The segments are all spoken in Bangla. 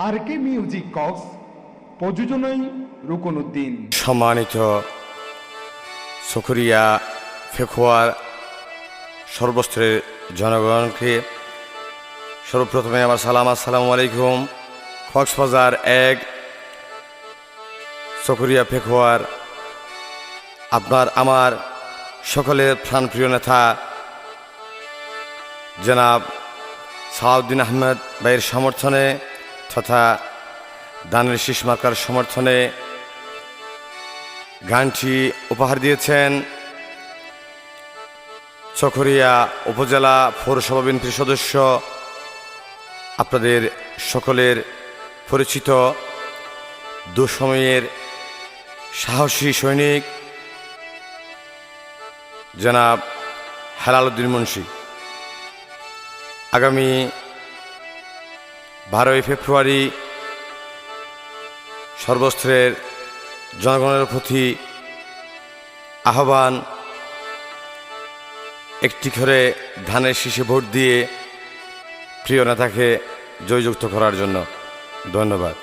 আর কে মিউজিক কক্স প্রযোজনায় রুকনউদ্দিন। সম্মানিত চকরিয়া ফেকুয়ার সর্বস্তরের জনগণকে সর্বপ্রথমে আমার সালাম, আসসালামু আলাইকুম। কক্সবাজার এক চকরিয়া ফেকুয়ার আপনার আমার সকলের প্রাণপ্রিয় নেতা জনাব সালাউদ্দিন আহমেদ ভাইয়ের সমর্থনে তথা দানের শীষ মার্কার সমর্থনে গানটি উপহার দিয়েছেন চকরিয়া উপজেলা পৌরসভা বিএনপির সদস্য, আপনাদের সকলের পরিচিত দুঃসময়ের সাহসী সৈনিক জনাব হেলাল উদ্দিন মুন্সি। আগামী 12 ফেব্রুয়ারি সর্বস্তরের জনগণের প্রতি আহ্বান, একটি করে ধানের শীষে ভোট দিয়ে প্রিয় নেতাকে জয়যুক্ত করার জন্য ধন্যবাদ।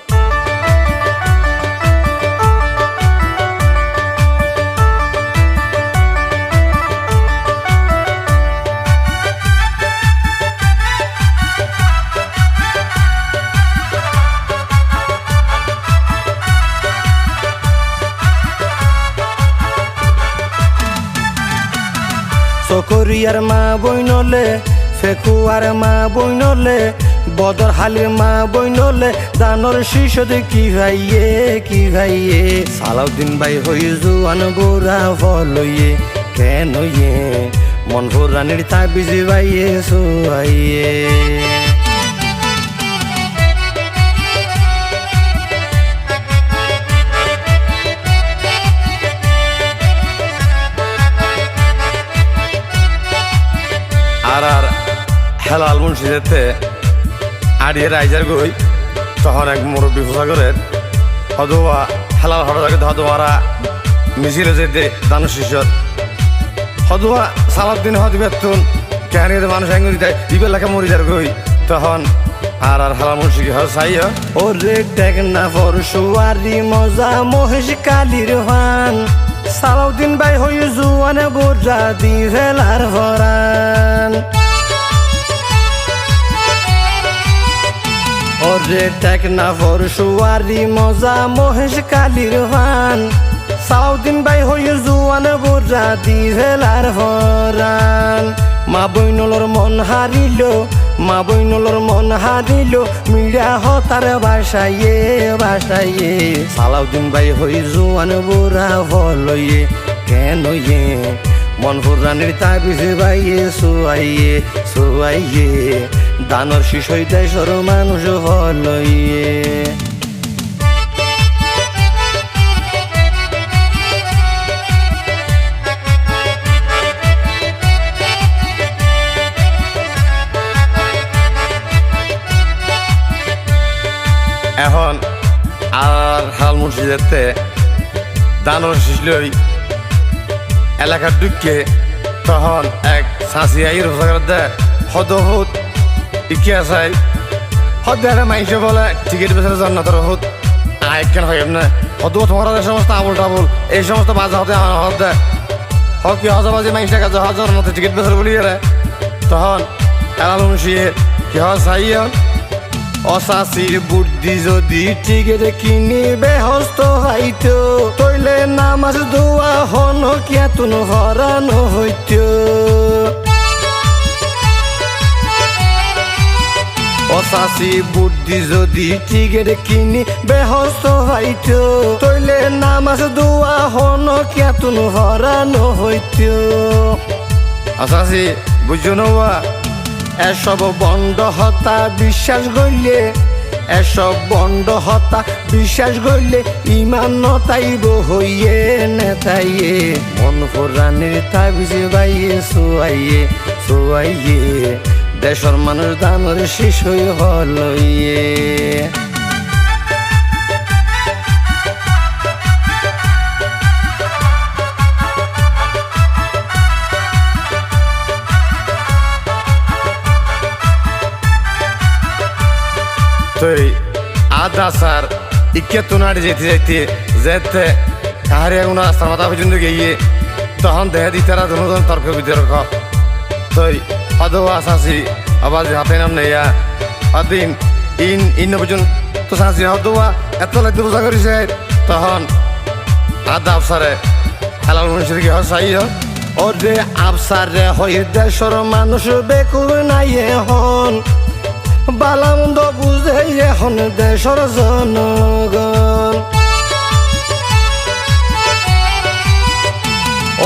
চকরিয়ার মা বইনলে, ফেকুয়ার মা বইনলে, বদর হালির মা বইনলে, দানর শিশুদের কি ভাইয়ে সালাউদ্দিন ভাই হই জুয়ান গোরা ফলইয়ে কেন মন ভোরানির তাবিজি ভাইয়ে সোয়াইয়ে। আর হেলাল মুন্সি যেতে আড়িয়ে রাইজার গই তখন এক মুরব্বী পোশাকরের হদুয়া হেলাল হঠাৎ হদুয়ারা মিছিল যেতে দানু শিষ্যর হদুয়া সালাউদ্দিন হদি বেতন কেন মানুষ আঙ্গুরি দেয় ইবেলাকে মরিজার গই তখন আর হেলাল মুন্সিকে হয় চাই ওরে টেক না ফরসুয়ারি মজা মহেশ কালির হান সালাউদ্দিন ভাই হই জুয়ান গোরা দি ভেলার ভরান। ওরে টেক না ফরসুয়ারি মজা মহেশ কালির হান সালাউদ্দিন ভাই হই জুয়ান গোরা দি ভেলার ভরান। মা বইনলর মন হারিল, মা বইনলর মন হারিল, মিড়া হতার বাসাইয়ে সালাউদ্দিন ভাই হই জুয়ান বুড়া ফলইয়ে কেন মন ফুরানির তাবিজে ভাইয়ে সোয়াইয়ে দানর শিশ হইতে সর মানুষ ফলইয়ে। এখন আর হাল মুন্সি যেতে দানর শিশলই এলাকার ঢুকে তখন এক সাঁচি আইর দে হদহুত ইকিয়া চাই হদ মাইসে বলে টিকিট বেচারে জন্নাতর হুত আয় কেন হয় না হদ তোমার এই সমস্ত আবুল টাবুল এই সমস্ত বাজা হতে আমার হদ দেয় হদ কি হজাবাজি মাইসে কাজ হাজার মতো টিকিট বেচার বলি রে তখন হেলাল মুন্সি কি হয় চাই অসাসির বুদ্ধি যদি টিকেট কিনিবে হস্ত হইত তইলে নামাজ দোয়া হন কেতুন হরানো হইত। অসাসি বুদ্ধি যদি টিকেট কিনিবে হস্ত হইত তইলে নামাজ দোয়া হন কেতুন হরানো হইত। অসাসি বুঝছো না এসব বন্ড হতা বিশ্বাস গইলে, এসব বন্ড হতা বিশ্বাস গইলে ইমান নতাইব হইয়ে নেতাইয়ে মন ফুরানির তাবিজে ভাইয়ে সোয়াইয়ে দেশর মানুষ দানর শেষ হই হলইয়ে। আদা স্যার ইকে তোনাড়ি যেতে যেতে যেতে কাহারে কোনো রাস্তার মাথা পর্যন্ত গিয়ে তখন দেহে দি তারা দুজন তর্ক বিতর্ক তৈ অদৌ আসাসি আবার যে হাতে নাম নেয়া অদিন ইন পর্যন্ত তো সাসি হদৌয়া এত লাগতে বোঝা করেছে তখন আদা আফসারে হালাল মানুষের কি হসাই ওরে আফসারে হই দেশর মানুষ বেকুব নাই হন বালামন্দ বুঝে এখন দেশর জনগণ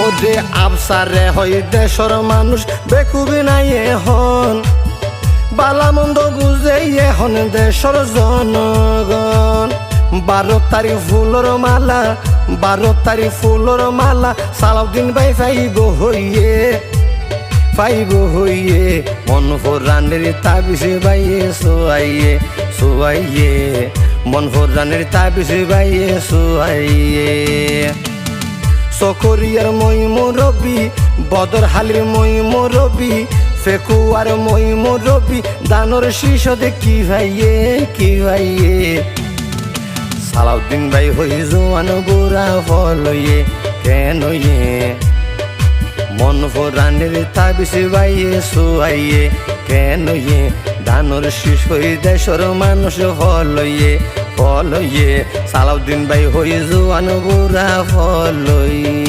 ওরে আফসারে হই দেশর মানুষ বেকুব নাই হন বালামন্দ বুঝে এখন দেশর জনগণ 12 তারিখ ফুলর মালা 12 তারিখ ফুলর মালা সালাউদ্দিন ভাই ফাইব হইয়ে মন ফোরানের তাবিসে বাইয়ে সোয়াইয়ে মন ফোরানের তাবিসে বাইয়ে সোয়াইয়ে সকরিয়ার মই মুরবি বদর হালির মই মুরবি ফেকুয়ার মই মুরবি দানর শিশদে কি ভাইয়ে সালাউদ্দিন ভাই হই জোয়ান বুড়া ফলয়ে কেন মন ফোরানের তাবিসে বাইয়ে সোয়াইয়ে কেন দানর শিশ হই দেশর মানুষ ফলয়ে সালাউদ্দিন ভাই হই জোয়ান বুড়া ফলয়ে